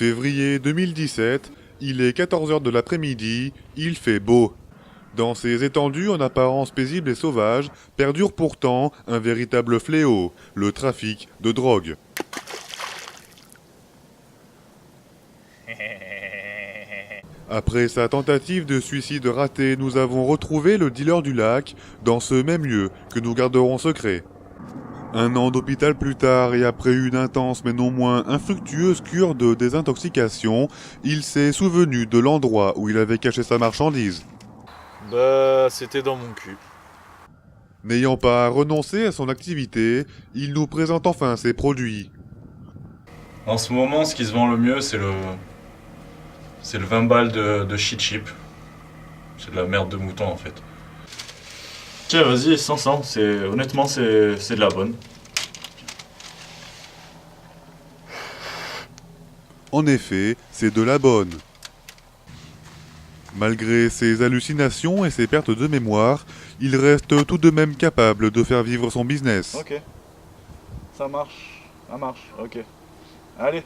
Février 2017, il est 14 h de l'après-midi, il fait beau. Dans ces étendues en apparence paisibles et sauvages, perdure pourtant un véritable fléau, le trafic de drogue. Après sa tentative de suicide ratée, nous avons retrouvé le dealer du lac dans ce même lieu que nous garderons secret. Un an d'hôpital plus tard et après une intense mais non moins infructueuse cure de désintoxication, il s'est souvenu de l'endroit où il avait caché sa marchandise. Bah, c'était dans mon cul. N'ayant pas renoncé à son activité, il nous présente enfin ses produits. En ce moment, ce qui se vend le mieux, c'est le 20 balles de shit chip. C'est de la merde de mouton en fait. Tiens, vas-y, 500, honnêtement, c'est de la bonne. En effet, c'est de la bonne. Malgré ses hallucinations et ses pertes de mémoire, il reste tout de même capable de faire vivre son business. Ok. Ça marche, ok. Allez,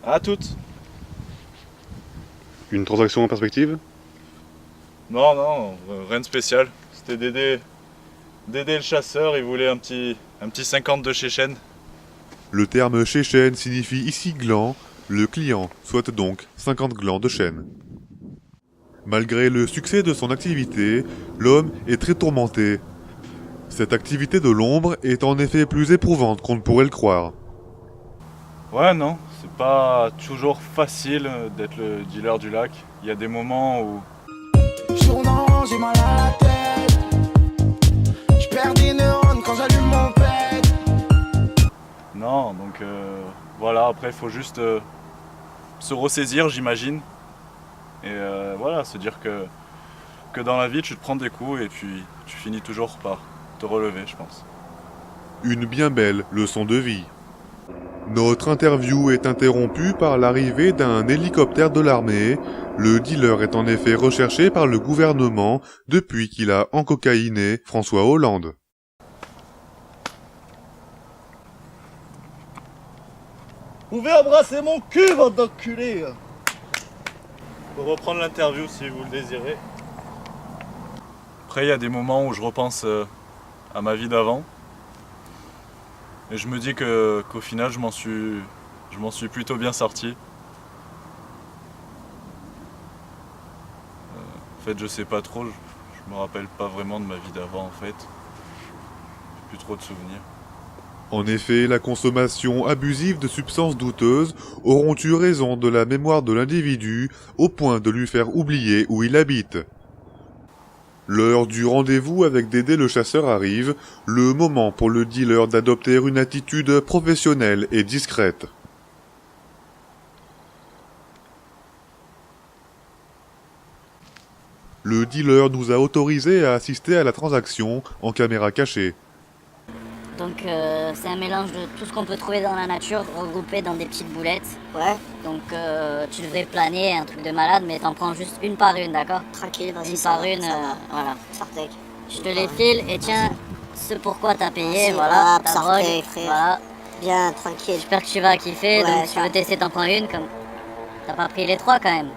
à toutes. Une transaction en perspective ? Non, rien de spécial. C'était Dédé le chasseur, il voulait un petit 50 de Chéchène. Le terme Chéchène signifie ici gland, le client souhaite donc 50 glands de chêne. Malgré le succès de son activité, l'homme est très tourmenté. Cette activité de l'ombre est en effet plus éprouvante qu'on ne pourrait le croire. Ouais, non, c'est pas toujours facile d'être le dealer du lac. Il y a des moments où... Journant, j'ai mal à la tête. Je perds des neurones quand j'allume mon pet. Non, donc voilà, après il faut juste se ressaisir, j'imagine. Et voilà, se dire que dans la vie, tu te prends des coups et puis tu finis toujours par te relever, je pense. Une bien belle leçon de vie. Notre interview est interrompue par l'arrivée d'un hélicoptère de l'armée. Le dealer est en effet recherché par le gouvernement depuis qu'il a encocaïné François Hollande. Vous pouvez embrasser mon cul, bande d'enculés. Pour reprendre l'interview si vous le désirez. Après, il y a des moments où je repense à ma vie d'avant. Et je me dis qu'au final, je m'en suis plutôt bien sorti. En fait, je sais pas trop, je me rappelle pas vraiment de ma vie d'avant en fait. J'ai plus trop de souvenirs. En effet, la consommation abusive de substances douteuses auront eu raison de la mémoire de l'individu au point de lui faire oublier où il habite. L'heure du rendez-vous avec Dédé le chasseur arrive, le moment pour le dealer d'adopter une attitude professionnelle et discrète. Le dealer nous a autorisé à assister à la transaction en caméra cachée. Donc c'est un mélange de tout ce qu'on peut trouver dans la nature regroupé dans des petites boulettes. Ouais, Donc tu devrais planer, un truc de malade, mais t'en prends juste une par une, d'accord? tranquille, vas-y, Une ça par va, une, ça va. voilà. Sartec. Je te les file et tiens, ce pourquoi t'as payé, Merci, voilà, hop, ta Sartec, drogue, frère. voilà. Bien, tranquille. J'espère que tu vas kiffer, Ouais, donc si tu ça. veux tester, t'en prends une, comme... T'as pas pris les trois quand même.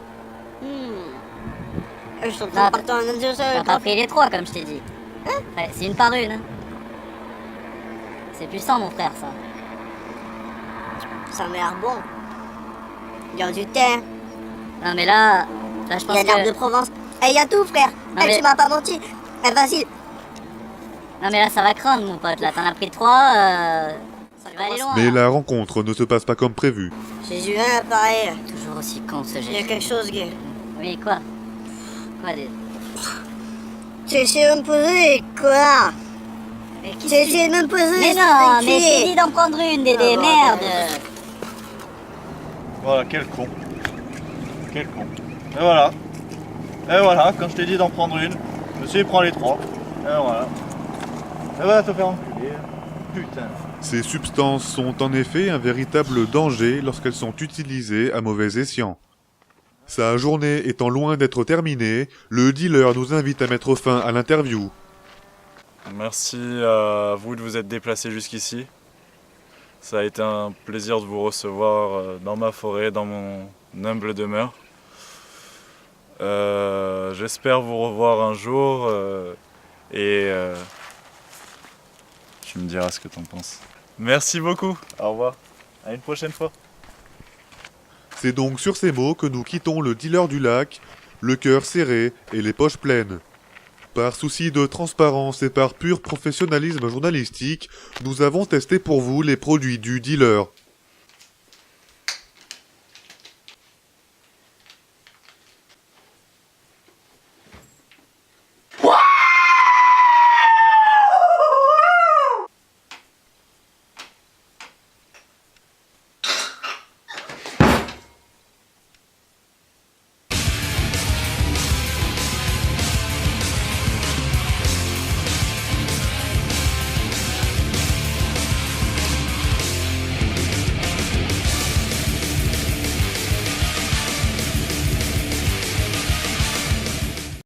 Je suis en train de partir en Inde, T'as pas pris les trois, comme je t'ai dit. Ouais, c'est une par une. Hein. C'est puissant, mon frère, ça. Ça m'a l'air bon. Il y a du thé, Non, mais là je il pense y a de l'herbe de que... Provence. Eh, il y a tout, frère. Non, Eh, mais- tu m'as pas menti. Eh, vas-y. Non, mais là, ça va craindre, mon pote, là. T'en as pris trois, ça va aller loin. Mais là. la rencontre ne se passe pas comme prévu. J'ai eu un pareil. Toujours aussi con, ce Il y a geste. quelque chose, gay. Oui, quoi? Quoi, des... Tu essaies de me poser, connard. Mais qui Tu essaies de me poser. Mais non, mais je t'ai dit d'en prendre une, Dédé, Ah, bon, merde. Voilà, quel con. Quel con. Et voilà. Et voilà, quand je t'ai dit d'en prendre une, monsieur il prend les trois. Et voilà. Et va te faire enculer. Putain. Ces substances sont en effet un véritable danger lorsqu'elles sont utilisées à mauvais escient. Sa journée étant loin d'être terminée, le dealer nous invite à mettre fin à l'interview. Merci à vous de vous être déplacés jusqu'ici. Ça a été un plaisir de vous recevoir dans ma forêt, dans mon humble demeure. J'espère vous revoir un jour et tu me diras ce que t'en penses. Merci beaucoup, au revoir, à une prochaine fois. C'est donc sur ces mots que nous quittons le dealer du lac, le cœur serré et les poches pleines. Par souci de transparence et par pur professionnalisme journalistique, nous avons testé pour vous les produits du dealer.